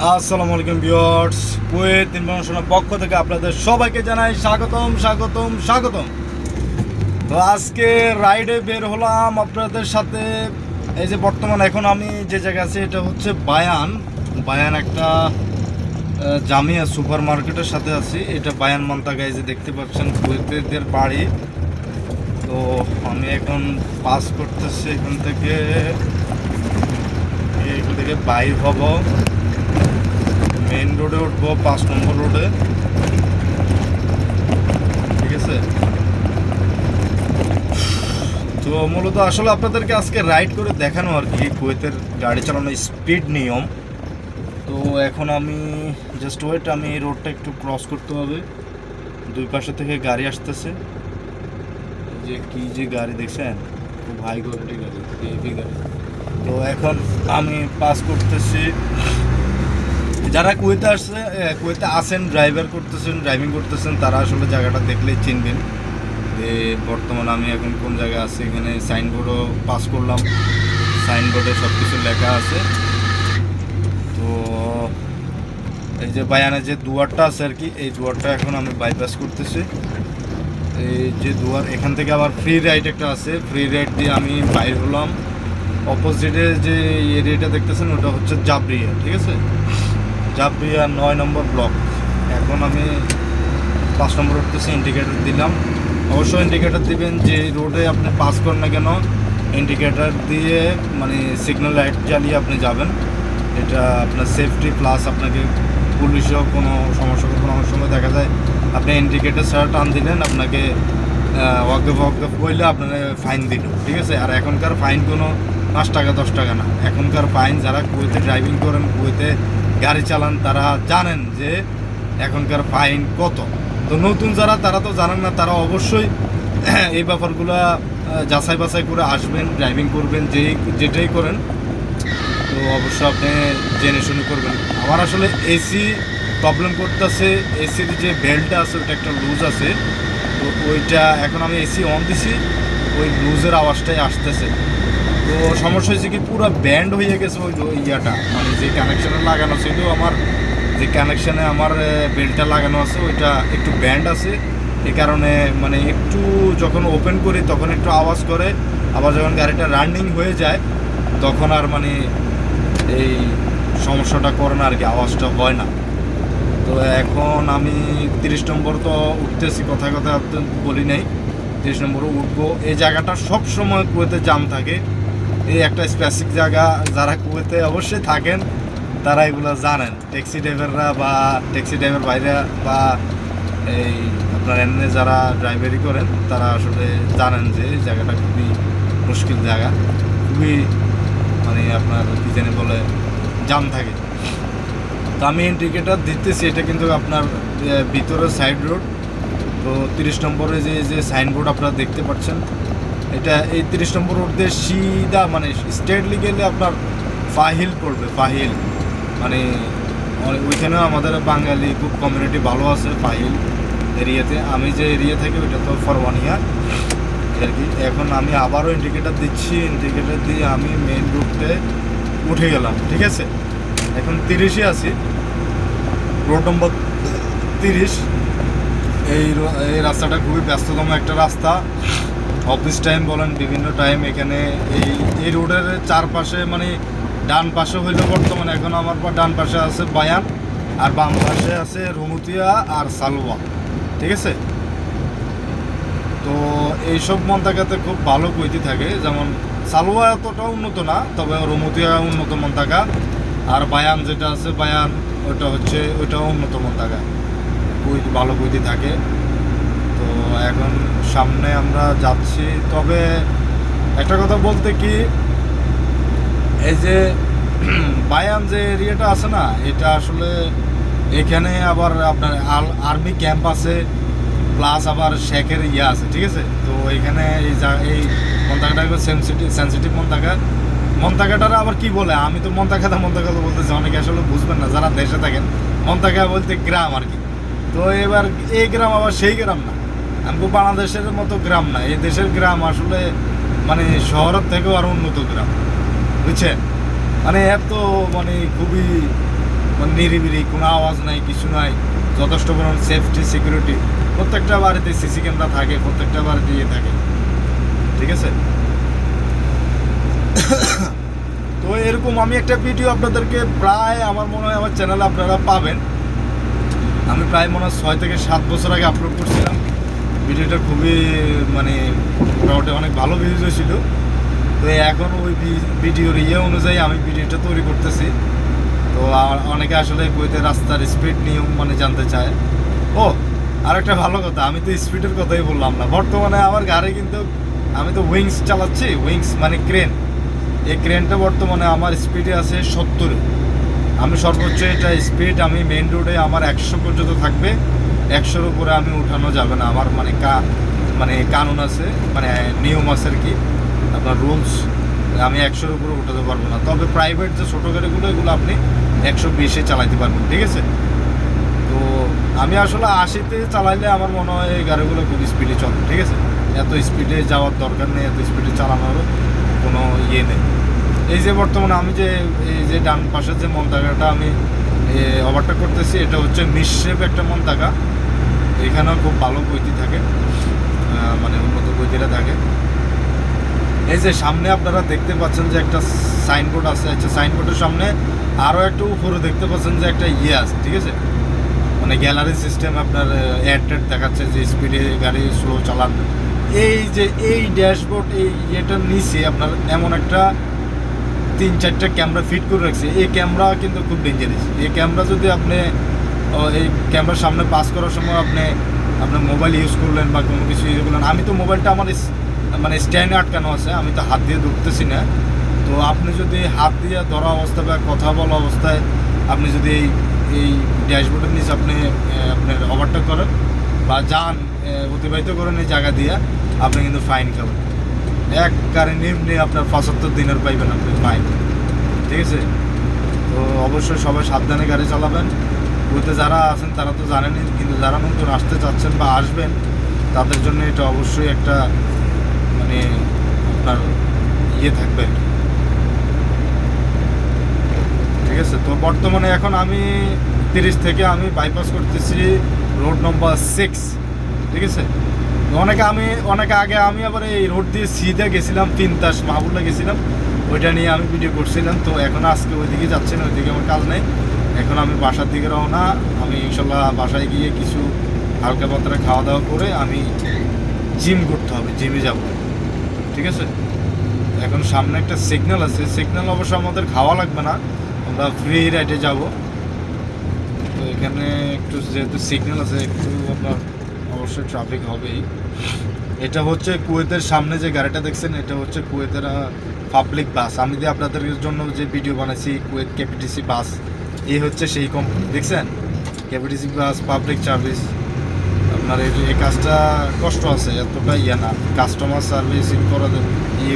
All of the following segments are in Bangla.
আসসালামু আলাইকুম ভিউয়ার্স, কুয়েত ইনফরমেশনের পক্ষ থেকে আপনাদের সবাইকে জানাই স্বাগতম স্বাগতম স্বাগতম। তো আজকে রাইডে বের হলাম আপনাদের সাথে। এই যে বর্তমান এখন আমি যে জায়গায় আছি এটা হচ্ছে বায়ান একটা জামিয়া সুপার মার্কেটের সাথে আছি। এটা বায়ান মন্তাগা, এই যে দেখতে পাচ্ছেন কুয়েতের বাড়ি। তো আমি এখন পাস করতেছি এখান থেকে বাইর হব, মেইন রোডে উঠবো 5 নম্বর রোডে, ঠিক আছে। তো মূলত আসলে আপনাদেরকে আজকে রাইড করে দেখানো আর কি কুয়েতের গাড়ি চালানোর স্পিড নিয়ম। তো এখন আমি জাস্ট ওয়েট, আমি এই রোডটা একটু ক্রস করতে হবে। দুই পাশে থেকে গাড়ি আসতেছে, যে গাড়ি দেখছেন, খুব হাই কোয়ালিটি গাড়ি, হেভি গাড়ি। তো এখন আমি পাস করতেছি। যারা কুয়েতে আসেন, ড্রাইভিং করতেছেন, তারা আসলে জায়গাটা দেখলেই চিনবেন যে বর্তমানে আমি এখন কোন জায়গায় আছি। এখানে সাইনবোর্ডও পাস করলাম, সাইনবোর্ডে সব কিছু লেখা আছে। তো এই যে বায়ানে যে দুয়ারটা আছে আর কি, এই দুয়ারটা এখন আমি বাইপাস করতেছি। এই যে দুয়ার, এখান থেকে আবার ফ্রি রাইড একটা আছে, ফ্রি রাইড দিয়ে আমি বাইর হলাম। অপোজিটে যে এরিয়াটা দেখতেছেন ওটা হচ্ছে জাবরিয়া, ঠিক আছে, জাবরিয়া 9 নম্বর ব্লক। এখন আমি 5 নম্বর উঠতেছি, ইন্ডিকেটার দিলাম। অবশ্যই ইন্ডিকেটার দিবেন, যে রোডে আপনি পাস করেন না কেন ইন্ডিকেটার দিয়ে, মানে সিগন্যাল লাইট জ্বালিয়ে আপনি যাবেন। এটা আপনার সেফটি প্লাস আপনাকে পুলিশও কোনো সমস্যা করবে না। অনেক সময় দেখা যায় আপনি ইন্ডিকেটার ছাড়া টান দিলেন, আপনাকে ওয়াকফ বললে আপনাকে ফাইন দিল, ঠিক আছে। আর এখনকার ফাইন কোনো 5 টাকা 10 টাকা না, এখনকার ফাইন যারা কুয়েতে ড্রাইভিং করেন, কুয়েতে গাড়ি চালান, তারা জানেন যে এখনকার ফাইন কত। তো নতুন যারা, তারা তো জানেন না, তারা অবশ্যই এই ব্যাপারগুলো যাচাই বাছাই করে আসবেন। ড্রাইভিং করবেন, যেটাই করেন, তো অবশ্যই আপনি জেনে শুনে করবেন। আমার আসলে এসি প্রবলেম করতেছে, এসির যে বেল্টটা আছে ওটা একটা লুজ আছে। তো ওইটা এখন আমি এসি অন দিছি, ওই লুজের আওয়াজটাই আসতেছে। তো সমস্যা হয়েছে কি, পুরো ব্যান্ড হয়ে গেছে ওই ইয়াটা, মানে যে কানেকশানে লাগানো ছিল, আমার যে কানেকশানে আমার বেল্টটা লাগানো আছে ওইটা একটু ব্যান্ড আছে। এই কারণে মানে একটু যখন ওপেন করি তখন একটু আওয়াজ করে, আবার যখন গাড়িটা রানিং হয়ে যায় তখন আর মানে এই সমস্যাটা করে না আর কি, আওয়াজটা হয় না। তো এখন আমি 30 নম্বর তো উঠতেছি, কথা বলি নাই, 30 নম্বরও উঠবো। এই জায়গাটা সব সময় কুয়েতে জাম থাকে, এই একটা স্পেসিফিক জায়গা। যারা কুয়েতে অবশ্যই থাকেন তারা এগুলো জানেন, ট্যাক্সি ড্রাইভাররা বা ট্যাক্সি ড্রাইভার বাইরে বা এই আপনার এমনি যারা ড্রাইভারি করেন তারা আসলে জানেন যে জায়গাটা খুবই মুশকিল জায়গা, খুবই মানে আপনার কি জানি বলে জাম থাকে। তো আমি ইন্ডিকেটার দিতেছি, এটা কিন্তু আপনার ভিতরের সাইড রোড। তো 30 নম্বরে যে সাইনবোর্ড আপনারা দেখতে পাচ্ছেন, এটা এই 30 নম্বর রোড দিয়ে সিধা মানে স্ট্রেটলি গেলে আপনার ফাহিল পড়বে। ফাহিল মানে ওইখানেও আমাদের বাঙালি খুব কমিউনিটি ভালো আছে ফাহিল এরিয়াতে। আমি যে এরিয়া থাকি ওইটা তো ফরওয়ানিয়া আর কি। এখন আমি আবারও ইন্ডিকেটার দিচ্ছি, ইন্ডিকেটার দিয়ে আমি মেইন রোডে উঠে গেলাম, ঠিক আছে। এখন 30-এ আছি, রোড নম্বর 30। এই রাস্তাটা খুবই ব্যস্ততম একটা রাস্তা, অফিস টাইম বলেন, বিভিন্ন টাইম এখানে এই রোডের চারপাশে মানে ডান পাশে হইলো বর্তমানে এখন আমার ডান পাশে আছে বায়ান, আর বাম পাশে আছে রুমুতিয়া আর সালওয়া, ঠিক আছে। তো এইসব মন্তাকাতে খুব ভালো কুয়েতি থাকে, যেমন সালওয়া এতটা উন্নত না, তবে রুমুতিয়া উন্নত মন্তাকা, আর বায়ান যেটা আছে বায়ান ওইটাও উন্নত মন্তাকা, কুয়েতি ভালো কুয়েতি থাকে। তো এখন সামনে আমরা যাচ্ছি। তবে একটা কথা বলতে কি, এই যে বায়ান যে এরিয়াটা আছে না, এটা আসলে এখানে আবার আপনার আর্মি ক্যাম্প আছে, প্লাস আবার শেখের ইয়ে আছে, ঠিক আছে। তো এখানে এই মন্তাকাটা সেন্সিটিভ মন্তাকাটার আবার কি বলে, আমি তো মন্তাকা বলতেছি, অনেকে আসলে বুঝবেন না যারা দেশে থাকেন। মন্তাকা বলতে গ্রাম আর কি। তো এবার এই গ্রাম আবার সেই গ্রাম না, আমাকে বাংলাদেশের মতো গ্রাম না, এই দেশের গ্রাম আসলে মানে শহরের থেকেও আরও উন্নত গ্রাম, বুঝছেন। মানে এত মানে খুবই মানে নিরিবিলি, কোনো আওয়াজ নাই, কিছু নাই, যথেষ্ট পরিমাণ সেফটি সিকিউরিটি। প্রত্যেকটা বাড়িতে সিসি ক্যামেরা থাকে, প্রত্যেকটা বাড়িতে ইয়ে থাকে, ঠিক আছে। তো এরকম আমি একটা ভিডিও আপনাদেরকে প্রায় আমার মনে হয় আমার চ্যানেলে আপনারা পাবেন। আমি প্রায় মনে হয় 6 থেকে 7 বছর আগে আপলোড করছিলাম ভিডিওটা। খুবই মানে মোটামুটি অনেক ভালো ভিডিও ছিল। তো এখন ওই ভিডিওর ইয়ে অনুযায়ী আমি ভিডিওটা তৈরি করতেছি। তো অনেকে আসলে কুয়েতের রাস্তার স্পিড নিয়ম মানে জানতে চায়। ও আর একটা ভালো কথা, আমি তো স্পিডের কথাই বললাম না। বর্তমানে আমার গাড়ি কিন্তু, আমি তো উইংস চালাচ্ছি, উইংস মানে ক্রেন। এই ক্রেনটা বর্তমানে আমার স্পিডে আছে 70। আমি সর্বোচ্চ এটা স্পিড আমি মেইন রোডে আমার 100 পর্যন্ত থাকবে। 100-র উপরে আমি উঠানো যাবে না। আমার মানে কানুন আছে, মানে নিয়ম আছে আর কি, আপনার রুলস। আমি 100-র উপরে উঠাতে পারবো না। তবে প্রাইভেট যে ছোটো গাড়িগুলো, এগুলো আপনি 120-এ চালাতে পারবেন, ঠিক আছে। তো আমি আসলে 80-তে চালাইলে আমার মনে হয় এই গাড়িগুলো খুব স্পিডে চলে, ঠিক আছে। এত স্পিডে যাওয়ার দরকার নেই, এত স্পিডে চালানোরও কোনো ইয়ে নেই। এই যে বর্তমানে আমি যে এই যে ডান পাশের যে মন্তাকাটা আমি ওভারটেক করতেছি, এটা হচ্ছে মিসশেপ একটা মন্তাকা। এখানেও খুব ভালো গতি থাকে, মানে উন্নত গতিটা থাকে। এই যে সামনে আপনারা দেখতে পাচ্ছেন যে একটা সাইনবোর্ড আছে। আচ্ছা, সাইনবোর্ডের সামনে আরও একটু উপরে দেখতে পাচ্ছেন যে একটা ইয়ে আছে, ঠিক আছে, মানে গ্যালারি সিস্টেম। আপনার অ্যাড দেখাচ্ছে যে স্পিডে গাড়ি স্লো চালান। এই যে এই ড্যাশবোর্ড, এই ইয়েটার নিচে আপনার এমন একটা 3-4টা ক্যামেরা ফিট করে রাখছে। এই ক্যামেরা কিন্তু খুব ডেঞ্জারাস। এই ক্যামেরা যদি আপনি এই ক্যামেরার সামনে পাস করার সময় আপনার মোবাইল ইউজ করলেন বা কোনো কিছু ইউজ করলেন, আমি তো মোবাইলটা আমার মানে স্ট্যান্ডে আটকানো আছে, আমি তো হাত দিয়ে ধরতেছি না। তো আপনি যদি হাত দিয়ে ধরা অবস্থায় বা কথা বলা অবস্থায় আপনি যদি এই ড্যাশবোর্ডের নিচে আপনি আপনার ওভারটেক করেন বা যান অতিবাহিত করেন এই জায়গা দিয়ে, আপনি কিন্তু ফাইন খাবেন। এক গাড়ি নিম্নে আপনার 75 দিনের পাইবেন আপনি ফাইন, ঠিক আছে। তো অবশ্যই সবাই সাবধানে গাড়ি চালাবেন। কুয়েতে যারা আছেন তারা তো জানেনই, কিন্তু যারা নতুন আসতে চাচ্ছেন বা আসবেন তাদের জন্য এটা অবশ্যই একটা মানে আপনার ইয়ে থাকবে, ঠিক আছে। তো বর্তমানে এখন আমি 30 থেকে আমি বাইপাস করতেছি রোড নম্বর 6, ঠিক আছে। অনেক আগে আমি আবার এই রোড দিয়ে সিধা গেছিলাম, 3 তাস মাহবুল্লা গেছিলাম, ওইটা নিয়ে আমি ভিডিও করছিলাম। তো এখন আজকে ওইদিকে যাচ্ছি না, ওইদিকে আমার কাজ নেই। এখন আমি বাসার দিকে রওনা। আমি ইনশাল্লাহ বাসায় গিয়ে কিছু হালকা পাতলা খাওয়া দাওয়া করে আমি জিম করতে হবে, জিমে যাব, ঠিক আছে। এখন সামনে একটা সিগন্যাল আছে, সিগন্যাল অবশ্য আমাদের খাওয়া লাগবে না, আমরা ফ্রি রাইডে যাব। তো এখানে একটু যেহেতু সিগন্যাল আছে, একটু আপনার অবশ্যই ট্রাফিক হবেই। এটা হচ্ছে কুয়েতের সামনে যে গাড়িটা দেখছেন, এটা হচ্ছে কুয়েতের পাবলিক বাস। আমি যে আপনাদের জন্য যে ভিডিও বানাইছি কুয়েত কেপিটিসি বাস, এই হচ্ছে সেই কোম্পানি, দেখছেন, কেপিটিসি বাস পাবলিক সার্ভিস। আপনার এই কাজটা কষ্ট আছে, এতটা ইয়ে না। কাস্টমার সার্ভিসিং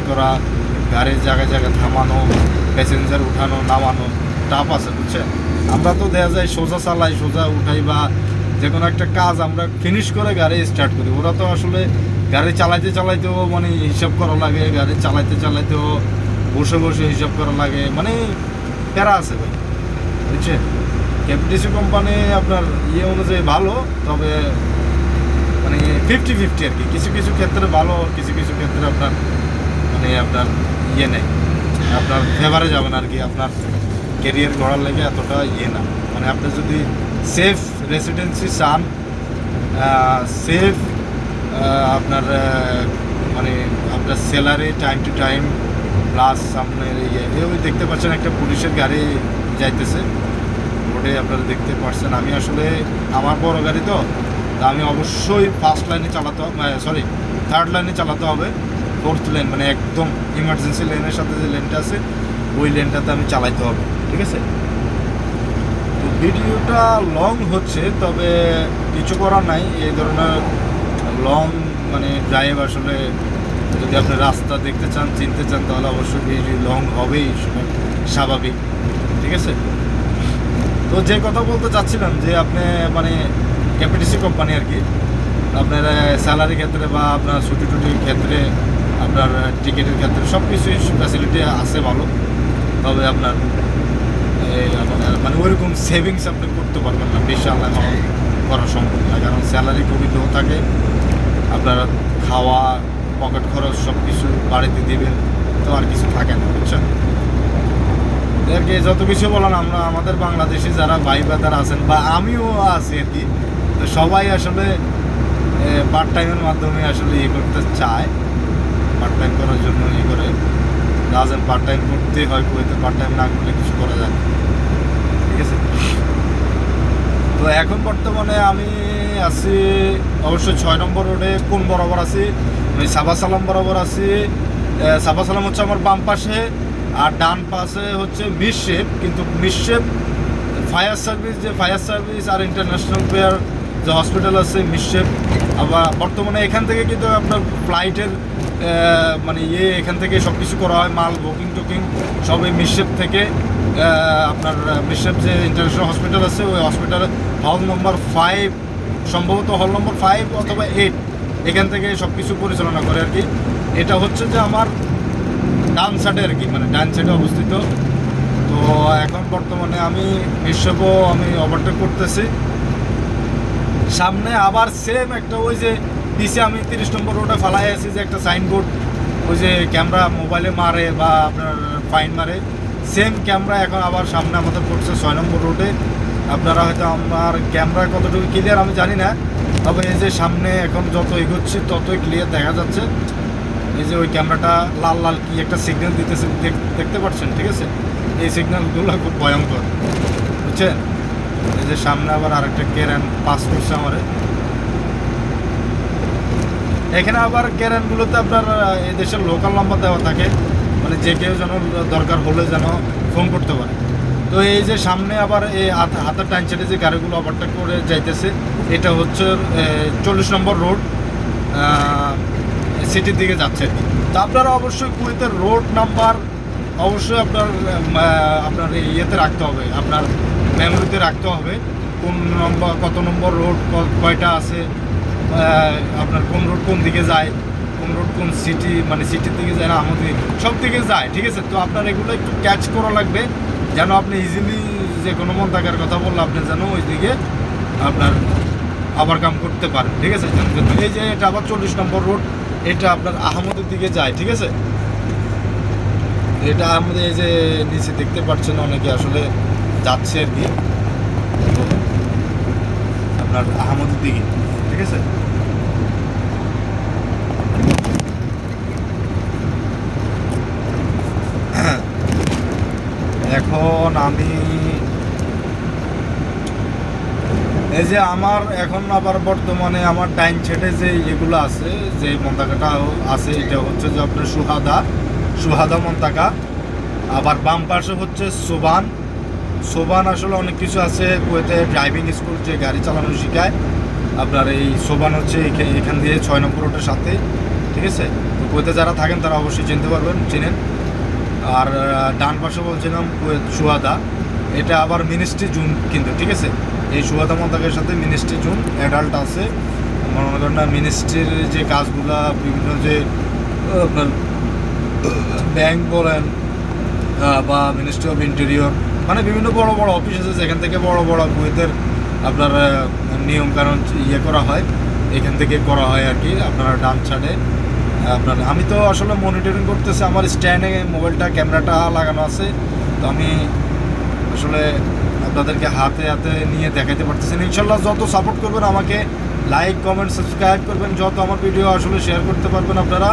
করা, গাড়ির জায়গায় জায়গায় থামানো, প্যাসেঞ্জার উঠানো নামানো টাফ আছে, বুঝছেন। আমরা তো দেখা যায় সোজা চালাই, সোজা উঠাই, বা যে কোনো একটা কাজ আমরা ফিনিশ করে গাড়ি স্টার্ট করি। ওরা তো আসলে গাড়ি চালাইতেও মানে হিসাব করা লাগে, গাড়ি চালাইতেও বসে বসে হিসাব করা লাগে, মানে প্যারা আছে ভাই, বুঝছেন। কেপিটিসি কোম্পানি আপনার ইয়ে অনুযায়ী ভালো, তবে মানে 50-50 আর কি। কিছু কিছু ক্ষেত্রে ভালো, কিছু কিছু ক্ষেত্রে আপনার মানে আপনার ইয়ে নেই, আপনার ফেভারে যাবেন আর কি। আপনার কেরিয়ার গড়ার লেগে এতটা ইয়ে না। মানে আপনি যদি সেফ রেসিডেন্সি চান, সেফ আপনার মানে আপনার salary time to time, plus আপনার ইয়ে ওই দেখতে পাচ্ছেন একটা পুলিশের গাড়ি যাইতেছে, ওটাই আপনারা দেখতে পাচ্ছেন। আমি আসলে আমার বড় গাড়ি তো, আমি অবশ্যই ফার্স্ট লাইনে চালাতে হবে, থার্ড লাইনে চালাতে হবে। 4th লেন মানে একদম ইমার্জেন্সি লেনের সাথে যে লেনটা আছে, ওই লেনটাতে আমি চালাইতে হবে, ঠিক আছে। তো ভিডিওটা লং হচ্ছে, তবে কিছু করার নাই। এই ধরনের লং মানে ড্রাইভ আসলে যদি আপনি রাস্তা দেখতে চান, চিনতে চান, তাহলে অবশ্যই ভিডিও লং হবেই, স্বাভাবিক, ঠিক আছে। তো যে কথা বলতে চাচ্ছিলাম যে আপনি মানে কেপিটিসি কোম্পানি আর কি, আপনার স্যালারি ক্ষেত্রে বা আপনার ছুটি টুটির ক্ষেত্রে, আপনার টিকিটের ক্ষেত্রে সব কিছুই ফ্যাসিলিটি আছে ভালো। তবে আপনার মানে ওইরকম সেভিংস আপনি করতে পারবেন না, বিশাল অ্যামাউন্ট করা সম্ভব না, কারণ স্যালারি খুবই লো থাকে। আপনারা খাওয়া, পকেট খরচ সব কিছু বাড়িতে দিবেন, তো আর কিছু থাকে না, বুঝছেন। আর কি যত কিছু বলেন, আমরা আমাদের বাংলাদেশি যারা ভাই ব্রাদার আছেন বা আমিও আছি আর কি, তো সবাই আসলে পার্ট টাইমের মাধ্যমে আসলে ইয়ে করতে চায়, পার্ট টাইম করার জন্য ইয়ে করে রাজেন, পার্ট টাইম করতেই হয়, কুয়েতে পার্ট টাইম না করলে কিছু করা যায় না, ঠিক আছে। তো এখন বর্তমানে আমি আছি অবশ্যই 6 নম্বর রোডে। কোন বরাবর আছি? আমি সাবা সালাম বরাবর আছি। সাবা সালাম হচ্ছে আমার বাম পাশে, আর ডান পাশে হচ্ছে মিরশেপ। কিন্তু মিরশেপ ফায়ার সার্ভিস, যে ফায়ার সার্ভিস আর ইন্টারন্যাশনাল পেয়ার যে হসপিটাল আছে মিরশেপ। আবার বর্তমানে এখান থেকে কিন্তু আপনার ফ্লাইটের মানে এখান থেকে সব কিছু করা হয়, মাল বুকিং টুকিং সব এই মিরশেপ থেকে। আপনার মিরশেপ যে ইন্টারন্যাশনাল হসপিটাল আছে, ওই হসপিটালে হল নম্বর 5, সম্ভবত হল নম্বর 5 অথবা 8, এখান থেকে সব কিছু পরিচালনা করে আর কি। এটা হচ্ছে যে আমার ডান সাইডে আর কি, মানে ডান সাইডে অবস্থিত। তো এখন বর্তমানে আমি মিরশেপও আমি ওভারটেক করতেছি। সামনে আবার সেম একটা, ওই যে পিছে আমি 30 নম্বর রোডে ফালাই আছি যে একটা সাইনবোর্ড, ওই যে ক্যামেরা মোবাইলে মারে বা আপনার ফাইন মারে, সেম ক্যামেরা এখন আবার সামনে আমাদের পড়ছে 6 নম্বর রোডে। আপনারা হয়তো আমার ক্যামেরা কতটুকু ক্লিয়ার আমি জানি না, তবে এই যে সামনে এখন যত এগোচ্ছি ততই ক্লিয়ার দেখা যাচ্ছে। এই যে ওই ক্যামেরাটা লাল লাল কি একটা সিগন্যাল দিতেছে, দেখতে পাচ্ছেন, ঠিক আছে। এই সিগন্যালগুলো খুব ভয়ঙ্কর, বুঝছেন। এই যে সামনে আবার আরেকটা কেরান পাস করছে আমারে। এখানে আবার কেরানগুলোতে আপনার এই দেশের লোকাল নাম্বার দেওয়া থাকে, মানে যে কেউ যেন দরকার হলে যেন ফোন করতে পারে। তো এই যে সামনে আবার এই হাতের ডান সাইডে যে গাড়িগুলো ওভারটেক করে যাইতেছে, এটা হচ্ছে 40 নম্বর রোড, সিটির দিকে যাচ্ছে। তো আপনারা অবশ্যই কুয়েতের রোড নাম্বার অবশ্যই আপনার ইয়েতে রাখতে হবে, আপনার মেমোরিতে রাখতে হবে, কোন নম্বর, কত নম্বর রোড কয়টা আছে, আপনার কোন রোড কোন দিকে যায়, কোন রোড কোন সিটি, মানে সিটির দিকে যায় না আমাদের সব দিকে যায়, ঠিক আছে। তো আপনার এগুলো একটু ক্যাচ করা লাগবে, যেন আপনি ইজিলি যে কোনো মন থাকার কথা বললে আপনি যেন ওই দিকে আপনার ওভারকাম করতে পারেন, ঠিক আছে। এই যে এটা আবার 40 নম্বর রোড, এটা আপনার আহমদের দিকে যায়, ঠিক আছে। এটা আমাদের এই যে নিচে দেখতে পাচ্ছেন অনেকে আসলে যাচ্ছে আর কি, আপনার আহমদের দিকে, ঠিক আছে। এখন আমি এই যে আমার এখন আবার বর্তমানে আমার ডাইন সাইডে যে এগুলো আছে, যে মন্তাকাটা আছে, এটা হচ্ছে যে আপনার সুহাদা মন্তাকা। আবার বাম পাশে হচ্ছে সোবান আসলে অনেক কিছু আছে কুয়েতে, ড্রাইভিং স্কুল যে গাড়ি চালানো শেখায়, আপনার এই সোবান হচ্ছে এখান দিয়ে 6 নম্বর রোডের সাথে, ঠিক আছে। তো কুয়েতে যারা থাকেন তারা অবশ্যই চিনতে পারবেন, চিনেন। আর ডান পাশে বলছিলাম কুয়েত সুহাদা, এটা আবার মিনিস্ট্রি জুন কিন্তু, ঠিক আছে। এই সুহাদা মন্তাকের সাথে মিনিস্ট্রি জুন অ্যাডাল্ট আছে। মনে করেন না, মিনিস্ট্রির যে কাজগুলা, বিভিন্ন যে আপনার ব্যাংক বলেন বা মিনিস্ট্রি অফ ইন্টেরিয়র, মানে বিভিন্ন বড় বড় অফিস আছে যেখান থেকে বড় বড় কুয়েতের আপনার নিয়মকানুন ইয়ে করা হয়, এখান থেকে করা হয় আর কি। আপনারা ডান সাইডে আপনার, আমি তো আসলে মনিটরিং করতেছি, আমার স্ট্যান্ডে মোবাইলটা ক্যামেরাটা লাগানো আছে, তো আমি আসলে আপনাদেরকে হাতে হাতে নিয়ে দেখাতে পারতেছি। ইনশাল্লাহ যত সাপোর্ট করবেন আমাকে, লাইক কমেন্ট সাবস্ক্রাইব করবেন, যত আমার ভিডিও আসলে শেয়ার করতে পারবেন আপনারা,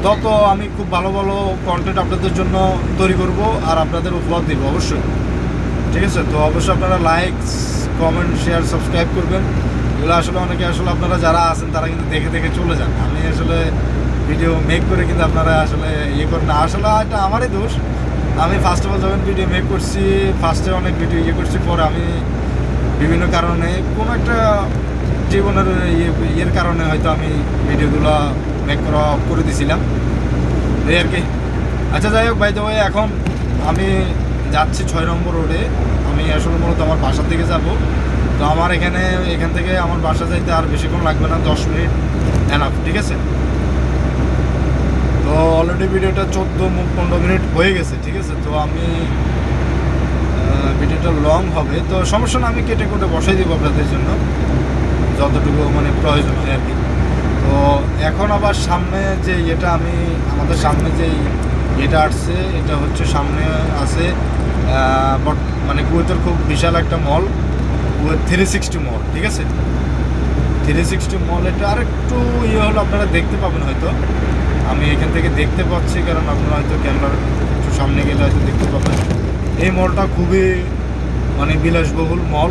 তত আমি খুব ভালো ভালো কন্টেন্ট আপনাদের জন্য তৈরি করব আর আপনাদের উপহার দেবো অবশ্যই, ঠিক আছে। তো অবশ্যই আপনারা লাইক কমেন্ট শেয়ার সাবস্ক্রাইব করবেন। এগুলো আসলে অনেকে আসলে আপনারা যারা আছেন তারা কিন্তু দেখে দেখে চলে যান। আমি আসলে ভিডিও মেক করে কিন্তু আপনারা আসলে ইয়ে করেন না, আসলে এটা আমারই দোষ। আমি ফার্স্ট অফ অল যখন ভিডিও মেক করছি, ফার্স্টে অনেক ভিডিও করছি, পরে আমি বিভিন্ন কারণে কোনো একটা জীবনের ইয়ের কারণে হয়তো আমি ভিডিওগুলো মেক করা অফ করে দিয়েছিলাম, এই আর কি। আচ্ছা যাই হোক, বাই দ্য ওয়ে এখন আমি যাচ্ছি 6 নম্বর রোডে। আমি আসলে মূলত আমার বাসার দিকে যাব। তো আমার এখান থেকে আমার বাসা যাইতে আর বেশিক্ষণ লাগবে না, 10 মিনিট এনাফ, ঠিক আছে। তো অলরেডি ভিডিওটা 14-15 মিনিট হয়ে গেছে, ঠিক আছে। তো আমি ভিডিওটা লং হবে, তো সমস্যা না, আমি কেটে কুটে বসাই দিব আপনাদের জন্য যতটুকু মানে প্রয়োজন হয় আর কি। তো এখন আবার সামনে যে এটা আমাদের সামনে যে এটা আসছে, এটা হচ্ছে সামনে আছে মানে কুয়েতের খুব বিশাল একটা মল, কুয়েত 360 মল, ঠিক আছে। 360 মল এটা আর একটু হলো, আপনারা দেখতে পাবেন হয়তো, আমি এখান থেকে দেখতে পাচ্ছি, কারণ আপনারা হয়তো ক্যামেরার একটু সামনে গেলে হয়তো দেখতে পাবেন। এই মলটা খুবই মানে বিলাসবহুল মল,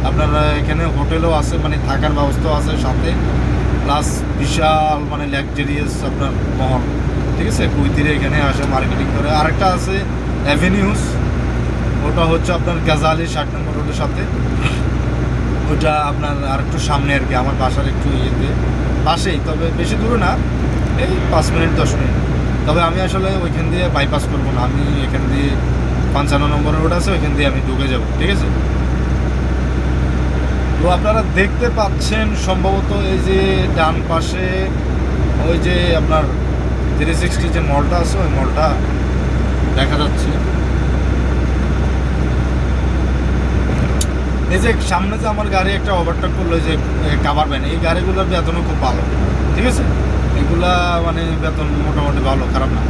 আপনারা এখানে হোটেলও আছে, মানে থাকার ব্যবস্থাও আছে সাথে, প্লাস বিশাল মানে লাক্সারিয়াস আপনার মল, ঠিক আছে। কুইতিরে এখানে আসে মার্কেটিং করে। আরেকটা আছে অ্যাভিনিউস, ওটা হচ্ছে আপনার গাজালি 60 নম্বর রোডের সাথে, ওটা আপনার আর একটু সামনে আর কি, আমার বাসার একটু পাশেই, তবে বেশি দূরে না, এই 5 মিনিট 10 মিনিট। তবে আমি আসলে ওইখান দিয়ে বাইপাস করবো না, আমি এখান দিয়ে 55 নম্বর রোড আছে, ওইখান দিয়ে আমি ঢুকে যাব, ঠিক আছে। তো আপনারা দেখতে পাচ্ছেন সম্ভবত এই যে ডান পাশে ওই যে আপনার 360 যে মলটা আছে, ওই মলটা দেখা যাচ্ছে। এই যে সামনে যে আমার গাড়ি একটা ওভারটেক করলো, যে কাভার ভ্যান, এই গাড়িগুলোর বেতনও খুব ভালো, ঠিক আছে। এগুলা মানে বেতন মোটামুটি ভালো, খারাপ না।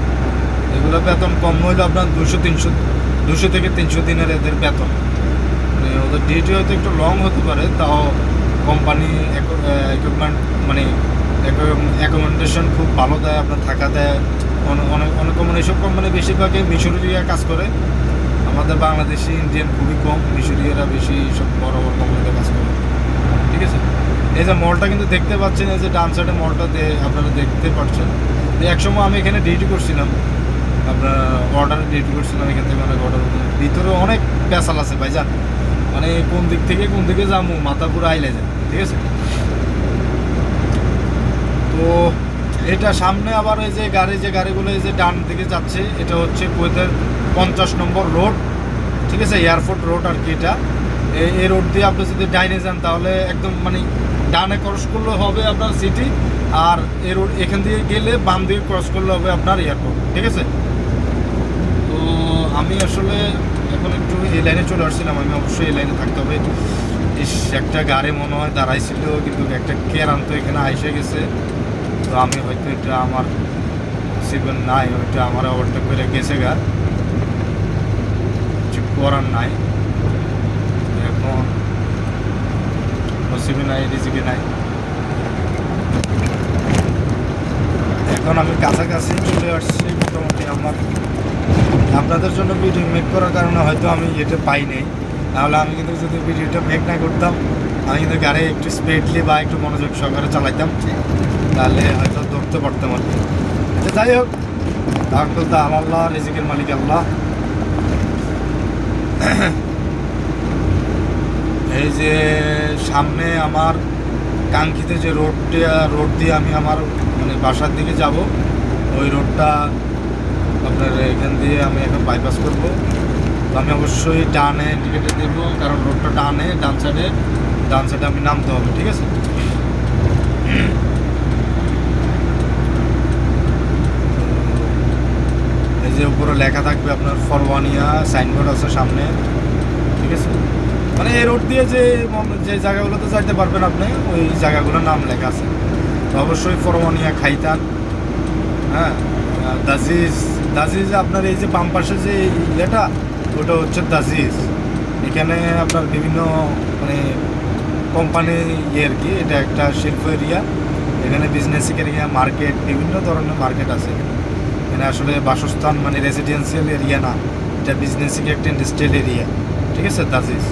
এগুলো বেতন কম হইলে আপনার 200 থেকে 300 দিনের এদের বেতন, মানে ওদের ডিউটি হয়তো একটু লং হতে পারে, তাও কোম্পানি ইকুইপমেন্ট মানে অ্যাকোমোডেশন খুব ভালো দেয়, আপনার থাকা দেয়। অনেক কোম্পানি, এইসব কোম্পানি বেশিরভাগই মিশরীয় কাজ করে, আমাদের বাংলাদেশি ইন্ডিয়ান খুবই কম, মিশরীয়রা বেশি সব বড় বড় কোম্পানিতে কাজ করে, ঠিক আছে। এই যে মলটা কিন্তু দেখতে পাচ্ছেন, এই যে ডান সাইডে মলটা আপনারা দেখতে পাচ্ছেন। একসময় আমি এখানে ডিউটি করছিলাম, আপনার অর্ডারে ডিউটি করছিলাম, এখান থেকে অনেক অর্ডার, ভিতরে অনেক পেশাল আছে ভাইজান, মানে কোন দিক থেকে কোন দিকে যাবো মাথা পুরো আইলে যায়, ঠিক আছে। তো এটা সামনে আবার এই যে গাড়িগুলো এই যে ডান দিকে যাচ্ছে, এটা হচ্ছে কুয়েতের 50 নম্বর রোড, ঠিক আছে, এয়ারপোর্ট রোড আর কি। এটা এই রোড দিয়ে আপনি যদি ডাইনে যান তাহলে একদম মানে ডানে ক্রস করলে হবে আপনার সিটি, আর এই রোড এখান দিয়ে গেলে বাম দিকে ক্রস করলে হবে আপনার এয়ারপোর্ট, ঠিক আছে। তো আমি আসলে এখন একটু এই লাইনে চলে আসছিলাম, আমি অবশ্যই এই লাইনে থাকতে হবে। একটা গাড়ি মনে হয় দাঁড়াইছিল, কিন্তু একটা কেরান তো এখানে আইসে গেছে, তো আমি হয়তো এটা আমার সিগন্যাল নাই, ওইটা আমার ওভারটেক করে গেছে গা, কিছু করার নাই, এখন নসিবে নাই, রিজিকে নাই। এখন আমি কাছাকাছি চলে আসছি মোটামুটি, আপনাদের জন্য ভিডিও মেক করার কারণে হয়তো আমি এটা পাই নাই, তাহলে আমি কিন্তু যদি ভিডিওটা মেক না করতাম, আমি কিন্তু গাড়ি একটু স্পিডলি বা একটু মনোযোগ সহকারে চালাইতাম, তাহলে হয়তো ধরতে পারতাম আর কি। যাই হোক, তাওয়াক্কুল আল্লাহ, রিজিকের মালিক আল্লাহ। এই যে সামনে আমার কাঙ্ক্ষিত যে রোড দিয়ে আমি আমার মানে বাসার দিকে যাব, ওই রোডটা আপনার এখান দিয়ে আমি এখন বাইপাস করব। তো আমি অবশ্যই ডানে টিকেটে দেবো, কারণ রোডটা ডান সাইডে আমি নামতে হবে, ঠিক আছে। এই যে উপরে লেখা থাকবে আপনার ফরওয়ানিয়া, সাইনবোর্ড আছে সামনে, ঠিক আছে। মানে এই রোড দিয়ে যে জায়গাগুলোতে যাইতে পারবেন আপনি, ওই জায়গাগুলোর নাম লেখা আছে। তো অবশ্যই ফরওয়ানিয়া, খাইতান, হ্যাঁ, দাজিজ আপনার এই যে বাম পাশে যে ইয়েটা, ওটা হচ্ছে দাজিজ। এখানে আপনার বিভিন্ন মানে কোম্পানি আর কি, এটা একটা শিল্প এরিয়া, এখানে বিজনেস এরিয়া, মার্কেট, বিভিন্ন ধরনের মার্কেট আছে এখানে। আসলে বাসস্থান মানে রেসিডেন্সিয়াল এরিয়া না, এটা বিজনেস একটা ইন্ডাস্ট্রিয়াল এরিয়া, ঠিক আছে, দাজিজ।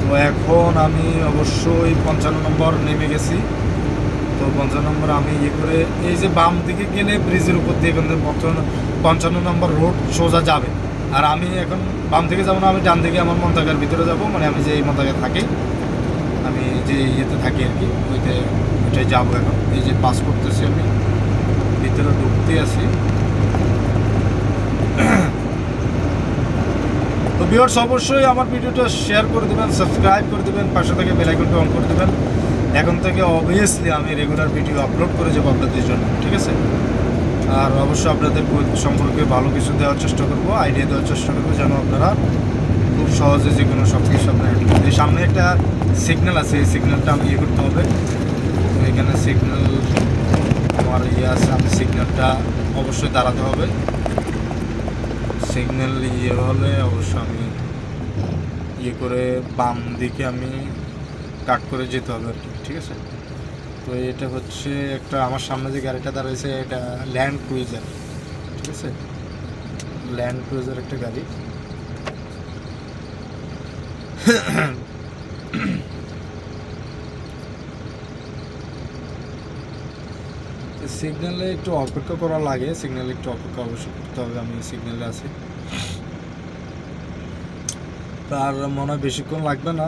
তো এখন আমি অবশ্যই 55 নম্বর নেমে গেছি। তো 55 নম্বর আমি করে এই যে বাম দিকে গেলে ব্রিজের উপর দিয়ে 55 নম্বর রোড সোজা যাবে, আর আমি এখন বাম দিকে যাবো না, আমি ডান দিকে আমার মন্তাগার ভিতরে যাব, মানে আমি যে মন্তাগার থাকি, আমি যে ইয়েতে থাকি আর কি, ওইটাই যাবো এখন। এই যে পাস করতেছি, আমি ভিতরে ঢুকতে আছি। তো ভিউয়ার্স, অবশ্যই আমার ভিডিওটা শেয়ার করে দেবেন, সাবস্ক্রাইব করে দেবেন, পাশে থেকে বেল আইকনটা অন করে দেবেন। এখন থেকে অবভিয়াসলি আমি রেগুলার ভিডিও আপলোড করে যাবো আপনাদের জন্য, ঠিক আছে। আর অবশ্যই আপনাদের সম্পর্কে ভালো কিছু দেওয়ার চেষ্টা করবো, আইডিয়া দেওয়ার চেষ্টা করবো, যেন আপনারা খুব সহজে যে কোনো সব কিছু আপনার হ্যান্ডেল করতে। এই সামনে একটা সিগন্যাল আছে, এই সিগন্যালটা আমি ইয়ে করতে হবে। এখানে সিগন্যাল আমার ইয়ে আছে, আমি সিগন্যালটা অবশ্যই দাঁড়াতে হবে। সিগন্যাল ইয়ে হলে অবশ্যই আমি ইয়ে করে বাম দিকে আমি কাট করে যেতে হবে আর কি, ঠিক আছে। তো এটা হচ্ছে একটা আমার সামনে যে গাড়িটা দাঁড়াইছে এটা ল্যান্ড ক্রুইজার, ঠিক আছে, ল্যান্ড ক্রুইজার একটা গাড়ি। সিগন্যালে একটু অপেক্ষা করা লাগে, সিগন্যালে একটু অপেক্ষা অবশ্যই করতে হবে। আমি সিগন্যালে আছি, তার মনে হয় বেশিক্ষণ লাগবে না,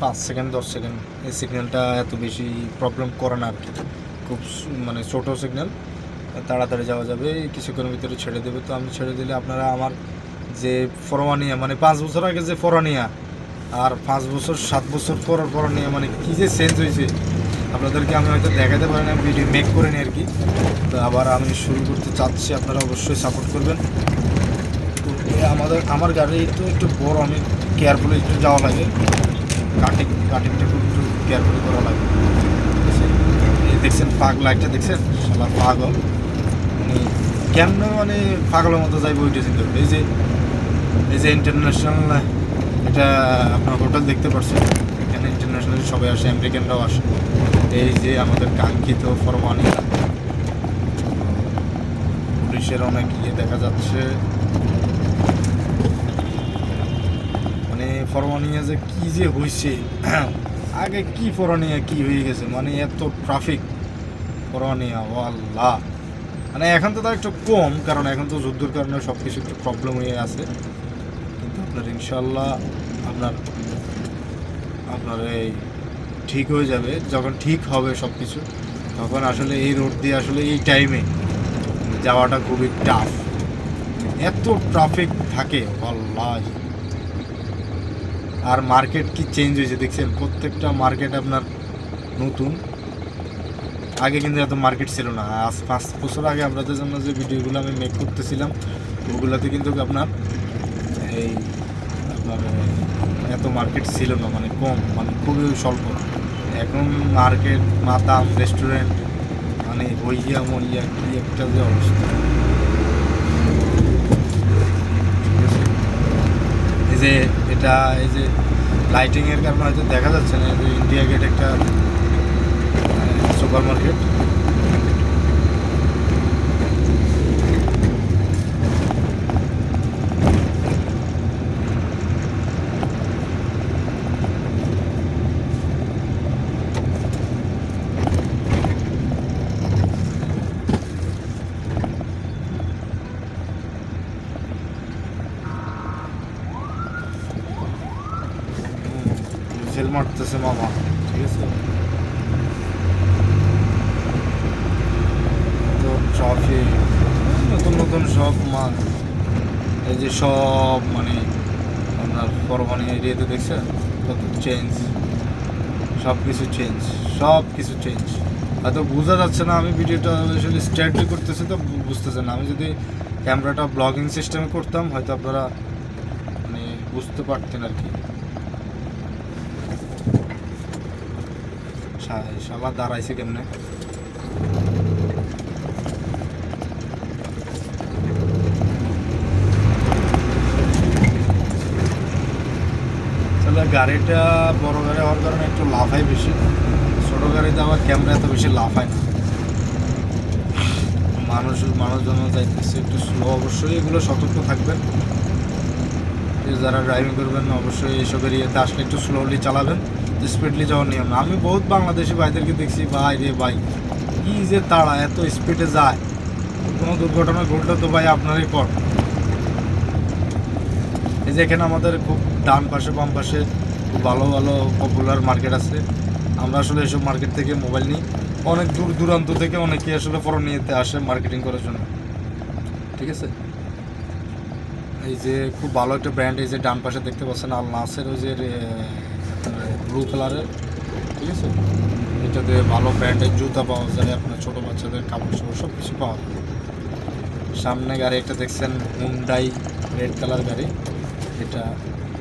5 সেকেন্ড 10 সেকেন্ড। এই সিগন্যালটা এত বেশি প্রবলেম করে না আর কি, খুব মানে ছোটো সিগন্যাল, তাড়াতাড়ি যাওয়া যাবে, কিছুক্ষণের ভিতরে ছেড়ে দেবে। তো আমি ছেড়ে দিলে আপনারা আমার যে ফরমানিয়া মানে 5 বছর আগে যে ফরমানিয়া আর 5 বছর 7 বছর পর ফরমানিয়া মানে কী যে চেঞ্জ হয়েছে আপনাদেরকে আমি হয়তো দেখাতে পারি না, ভিডিও মেক করে নিই আর কি। তো আবার আমি শুরু করতে চাচ্ছি, আপনারা অবশ্যই সাপোর্ট করবেন। তো আমার গাড়ি তো একটু বড়, আমি কেয়ারফুলি একটু যাওয়া লাগে, কাটিংটা খুব একটু কেয়ারফুলি করা লাগে, ঠিক আছে। এই দেখছেন পাগ লাইটটা দেখছেন, শালা পাগল মানে কেমন মানে পাগলের মতো যাইব ওইটা চিন্তা করবে। এই যে ইন্টারন্যাশনাল এটা আপনার হোটেল দেখতে পাচ্ছেন, এখানে ইন্টারন্যাশনাল সবাই আসে, আমেরিকানরাও আসে। এই যে আমাদের কাঙ্ক্ষিত ফরমানিয়া, পুলিশের অনেক ইয়ে দেখা যাচ্ছে, মানে ফরমানিয়া যে কী যে হয়েছে আগে কি ফরমানিয়া কি হয়ে গেছে, মানে এত ট্রাফিক ফরমানিয়া ও আল্লাহ। মানে এখন তো তার একটু কম, কারণ এখন তো যুদ্ধের কারণে সব কিছু একটু প্রবলেম হয়ে আছে, কিন্তু আপনার ইনশাল্লাহ আপনার এই ঠিক হয়ে যাবে। যখন ঠিক হবে সব কিছু, তখন আসলে এই রোড দিয়ে আসলে এই টাইমে যাওয়াটা খুবই টাফ, এত ট্রাফিক থাকে আল্লাহ। আর মার্কেট কি চেঞ্জ হয়েছে দেখছেন, প্রত্যেকটা মার্কেট আপনার নতুন, আগে কিন্তু এত মার্কেট ছিল না। আজ 5 বছর আগে আপনাদের জন্য যে ভিডিওগুলো আমি মেক করতেছিলাম ওগুলোতে কিন্তু আপনার এই আপনার এত মার্কেট ছিল না, মানে কম, মানে খুবই স্বল্প। এখন মার্কেট মাতাম রেস্টুরেন্ট মানে হইয়া মইয়া কি একটা যে অবস্থা। এই যে এটা এই যে লাইটিংয়ের কারণে হয়তো দেখা যাচ্ছে না, যে ইন্ডিয়া গেট একটা সুপার মার্কেট। সেল মারতেছে মামা, ঠিক আছে। তো ট্রাফিক নতুন নতুন সব এই যে সব মানে আপনার পরমাণু এরিয়াতে দেখছেন কত চেঞ্জ, সব কিছু চেঞ্জ। হয়তো বোঝা যাচ্ছে না, আমি ভিডিওটা আসলে স্ট্রেটলি করতেছি তো বুঝতেছেন না। আমি যদি ক্যামেরাটা ব্লগিং সিস্টেমে করতাম হয়তো আপনারা মানে বুঝতে পারতেন আর কি। শালা দাঁড়াইছে কেমনে, তাহলে গাড়িটা বড় গাড়ি হওয়ার কারণে একটু লাফায় বেশি, ছোটো গাড়িতে আবার ক্যামেরা এত বেশি লাফায় না। মানুষজন যাইতেছে একটু স্লো, অবশ্যই এগুলো সতর্ক থাকবেন। যারা ড্রাইভিং করবেন অবশ্যই এইসব এরিয়াতে আসলে একটু স্লোলি চালাবেন, স্পিডলি যাওয়ার নিয়ম না। আমি বহুত বাংলাদেশি ভাইদেরকে দেখছি, ভাই রে ভাই কি যে তারা এত স্পিডে যায়, কোনো দুর্ঘটনা ঘটলে তো ভাই আপনারই পর। এই যে এখানে আমাদের খুব ডান পাশে বাম পাশে খুব ভালো ভালো পপুলার মার্কেট আছে। আমরা আসলে এসব মার্কেট থেকে মোবাইল নিই, অনেক দূর দূরান্ত থেকে অনেকেই আসলে নিতে আসে মার্কেটিং করার জন্য, ঠিক আছে। এই যে খুব ভালো একটা ব্র্যান্ড, এই যে ডান পাশে দেখতে পাচ্ছেন আল নাসের, ওই যে ব্লু কালারের, ঠিক আছে। এটাতে ভালো ব্র্যান্ডের জুতা পাওয়া যায়, আপনার ছোটো বাচ্চাদের কাপড় চোপড় সব কিছু পাওয়া যায়। সামনে গাড়ি একটা দেখছেন হুন্ডাই রেড কালার গাড়ি, এটা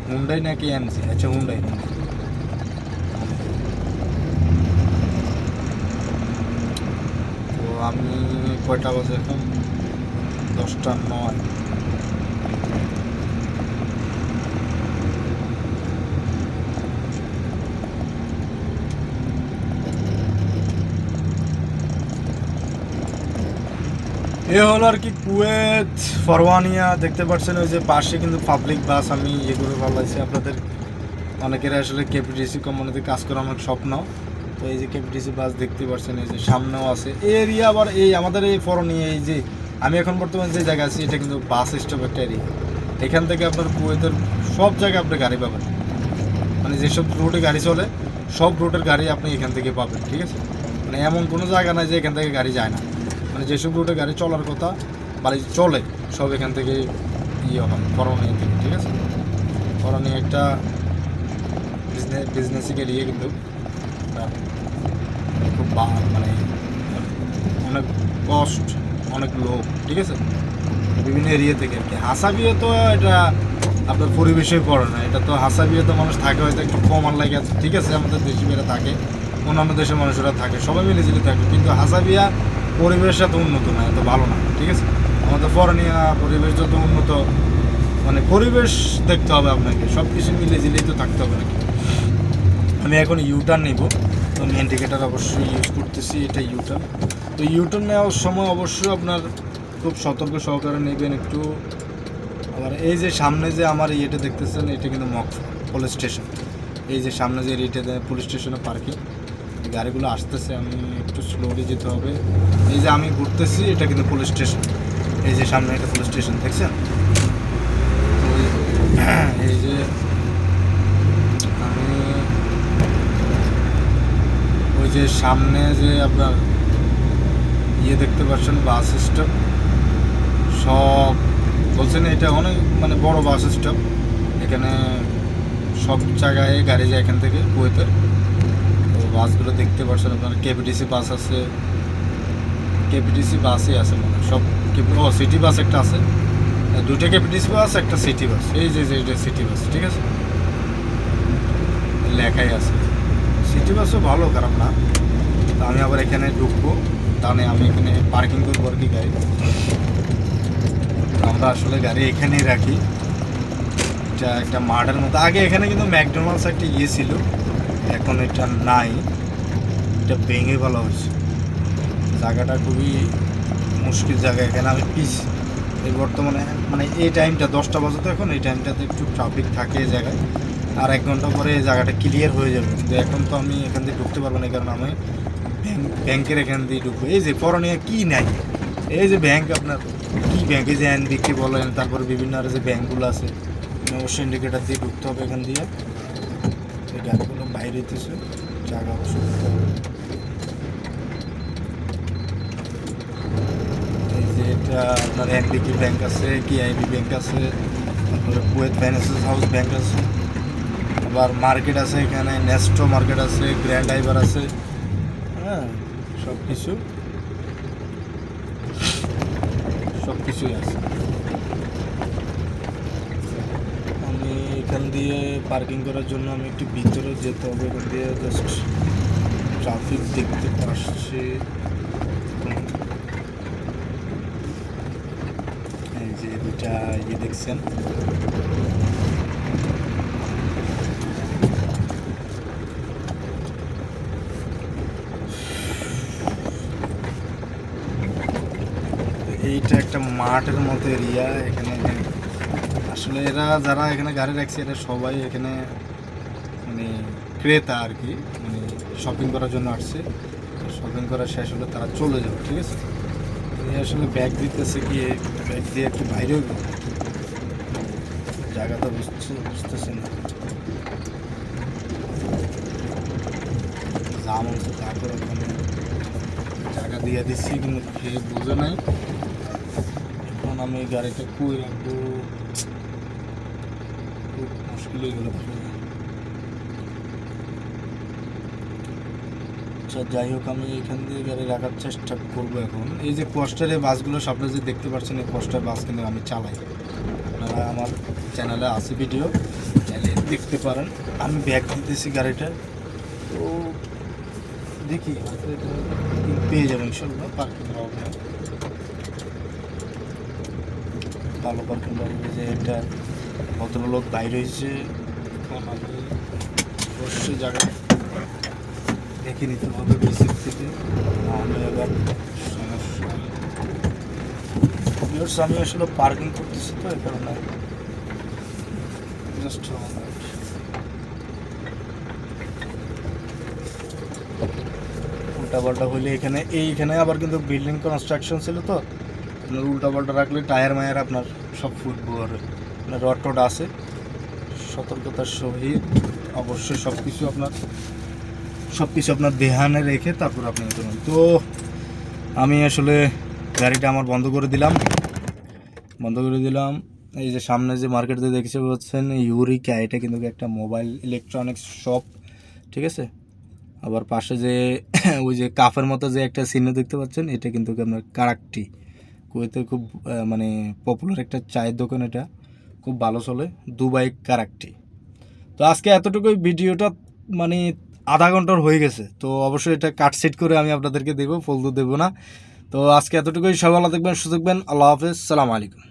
হুন্ডাই নাকি এমজি, আচ্ছা হুন্ডাই। তো আমি কয়টা বাজে এখন? 10:09। এ হলো আর কি কুয়েত ফরওয়ানিয়া। দেখতে পাচ্ছেন ওই যে পাশে কিন্তু পাবলিক বাস আমি ইয়ে করে ভাবলাইছি। আপনাদের অনেকের আসলে কেপিটিসি কোম্পানিতে কাজ করা অনেক স্বপ্ন। তো এই যে কেপিটিসি বাস দেখতে পাচ্ছেন, এই যে সামনেও আছে এই এরিয়া। আবার এই আমাদের এই ফরওয়ানিয়া, এই যে আমি এখন বর্তমানে যে জায়গায় আছি, এটা কিন্তু বাস স্টপ একটা এরিয়া। এখান থেকে আপনার কুয়েতের সব জায়গায় আপনি গাড়ি পাবেন, মানে যেসব রোডে গাড়ি চলে সব রোডের গাড়ি আপনি এখান থেকে পাবেন, ঠিক আছে। মানে এমন কোনো জায়গা নাই যে এখান থেকে গাড়ি যায় না। মানে যেসব রোডে গাড়ি চলার কথা বা চলে সব এখান থেকে ইয়ে হয়, ফরওয়ানিয়া থেকে, ঠিক আছে। ফরওয়ানিয়া একটা বিজনেসিক এরিয়া, কিন্তু খুব মানে অনেক কষ্ট, অনেক লোক, ঠিক আছে, বিভিন্ন এরিয়া থেকে আর কি। হাসাবিও তো এটা আপনার পরিবেশে পড়ে না, এটা তো হাসাবিও তো মানুষ থাকে হয়তো একটু কম আর লাগে, ঠিক আছে। আমাদের দেশি মেয়েরা থাকে, অন্যান্য দেশের মানুষেরা থাকে, সবাই মিলে ঝিলে থাকে, কিন্তু হাসাবিয়া পরিবেশ এত উন্নত না, এত ভালো না, ঠিক আছে। আমাদের ফরওয়ানিয়া পরিবেশ যত উন্নত, মানে পরিবেশ দেখতে হবে আপনাকে, সব কিছু মিলে ঝিলেই তো থাকতে হবে নাকি। আমি এখন ইউটার্ন নিব, তো আমি ইন্ডিকেটার অবশ্যই ইউজ করতেছি, এটা ইউটার্ন। তো ইউটার্ন নেওয়ার সময় অবশ্যই আপনার খুব সতর্ক সহকারে নেবেন একটু। আবার এই যে সামনে যে আমার ইয়েটা দেখতেছেন, এটা কিন্তু পুলিশ স্টেশন। এই যে সামনে যে এরিয়াটা পুলিশ স্টেশনে পার্কিং, গাড়িগুলো আসতেছে, আমি একটু স্লোলি যেতে হবে। এই যে আমি ঘুরতেছি, এটা কিন্তু পুলিশ স্টেশন। এই যে সামনে একটা পুলিশ স্টেশন দেখছেন। তো এই যে আমি ওই যে সামনে যে আপনার ইয়ে দেখতে পাচ্ছেন বাস স্টপ, সব বলছেন এটা অনেক মানে বড় বাস স্টপ। এখানে সব জায়গায় গাড়ি যায় এখান থেকে কুয়েতের। তো বাসগুলো দেখতে পাচ্ছেন আপনার, কেপিটিসি বাস আছে, কেপিটিসি বাসই আছে মানে সব। ও সিটি বাস একটা আছে, দুটো কেপিটিসি বাস, একটা সিটি বাস। এই যে এটা সিটি বাস, ঠিক আছে, লেখাই আছে। সিটি বাসও ভালো, খারাপ না। তো আমি আবার এখানে ঢুকবো, তাহলে আমি এখানে পার্কিং করবো আর কি গাড়ি। আমরা আসলে গাড়ি এখানেই রাখি, এটা একটা মাঠের মতো। আগে এখানে কিন্তু ম্যাকডোনাল্ডস একটা ইয়ে ছিল, এখন এটা নাই, এটা ভেঙে ফেলা হয়েছে। জায়গাটা খুবই মুশকিল জায়গা। এখানে আমি এই বর্তমানে মানে এই টাইমটা 10টা বাজে, তো এখন এই টাইমটাতে একটু ট্রাফিক থাকে এই জায়গায়। আর 1 ঘন্টা পরে এই জায়গাটা ক্লিয়ার হয়ে যাবে, কিন্তু এখন তো আমি এখান দিয়ে ঢুকতে পারবো না, কারণ আমি ব্যাংকের এখান দিয়ে ঢুকবো। এই যে ফরওয়ানিয়া কি নাই, এই যে ব্যাংক, আপনার কি ব্যাংক, এই যে এনবিকে বলেন, তারপরে বিভিন্ন আর যে ব্যাংকগুলো আছে, অবশ্যই ইন্ডিকেটার দিয়ে ঢুকতে হবে এখান দিয়ে। এই গাড়িগুলো বাইরে হইতেছে, জায়গা অবশ্যই ঢুকতে হবে। এই যে এটা আপনার এনবিকে ব্যাংক আছে, কেআইবি ব্যাংক আছে, তারপরে কুয়েত ফাইন্যান্সিয়াল হাউস ব্যাংক আছে, আবার মার্কেট আছে এখানে, নেস্টো মার্কেট আছে, গ্র্যান্ড হাইবার আছে, হ্যাঁ, সব কিছুই আছে। আমি এখান দিয়ে পার্কিং করার জন্য আমি একটু ভিতরে যেতে হবে, এখান দিয়ে জাস্ট ট্রাফিক দেখতে পাচ্ছি। এই যে দুটা ইয়ে দেখছেন, এইটা একটা মাঠের মতো এরিয়া। এখানে আসলে এরা যারা এখানে গাড়ি রাখছে, এরা সবাই এখানে মানে ক্রেতা আর কি, মানে শপিং করার জন্য আসছে। শপিং করা শেষ হলে তারা চলে যাবে, ঠিক আছে। এই আসলে ব্যাগ দিতেছে, কি ব্যাগ দিয়ে একটু বাইরেও জায়গাটা বুঝতেছে না, জাম হচ্ছে। তারপরে ওখানে জায়গা দিয়ে দিচ্ছি, কিন্তু খেয়ে বুঝে নাই। এখন আমি গাড়িটা কই রাখবো, খুব মুশকিল হয়ে গেল। আচ্ছা যাই হোক, আমি এখান দিয়ে গাড়ি রাখার চেষ্টা করবো এখন। এই যে কোস্টারের বাসগুলো সামনে যে দেখতে পাচ্ছেন, এই কোস্টার বাস কিন্তু আমি চালাই। আপনারা আমার চ্যানেলে আছে ভিডিও, চাইলে দেখতে পারেন। আমি ব্যাগ দিতেছি গাড়িটা, তো দেখি হয়তো এটা পেয়ে যাবেন ইনশাল্লাহ। পার্কিং হবে না, ভালো পার্কিং হবে। যে একটা ভদ্রলোক বাইরে হয়েছে, আমাদের অবশ্যই জায়গা দেখে নিতে হবে রিসিভ থেকে। আমি আবার সমস্যা, আমি আসলে পার্কিং করতেছি তো এই কারণে জাস্ট উল্টাপাল্টা হইলে এইখানে আবার কিন্তু বিল্ডিং কনস্ট্রাকশন ছিল, তো আপনার উল্টাপাল্টা রাখলে টায়ার মায়ার আপনার সব ফুটবো। আর আপনার রড টড আছে, সতর্কতার সহিত অবশ্যই সব কিছু আপনার দেহানে রেখে তারপর আপনি করুন। তো আমি আসলে গাড়িটা আমার বন্ধ করে দিলাম। এই যে সামনে যে মার্কেটে দেখতে পাচ্ছেন ইউরিকা, এটা কিন্তু একটা মোবাইল ইলেকট্রনিক্স শপ, ঠিক আছে। আবার পাশে যে ওই যে কাফের মতো যে একটা চিহ্ন দেখতে পাচ্ছেন, এটা কিন্তু আপনার কারাকটি, কুয়েতে খুব মানে পপুলার একটা চায়ের দোকান। এটা খুব ভালো চলে, দুবাই কারাকটি। তো আজকে এতটুকুই, ভিডিওটা মানে আধা ঘন্টার হয়ে গেছে, তো অবশ্যই এটা কাট সেট করে আমি আপনাদেরকে দেবো, ফলদু দেবো না। তো আজকে এতটুকুই, সবাই ভালো থাকবেন, সুস্থ থাকবেন, আল্লাহ হাফেজ, সালাম আলাইকুম।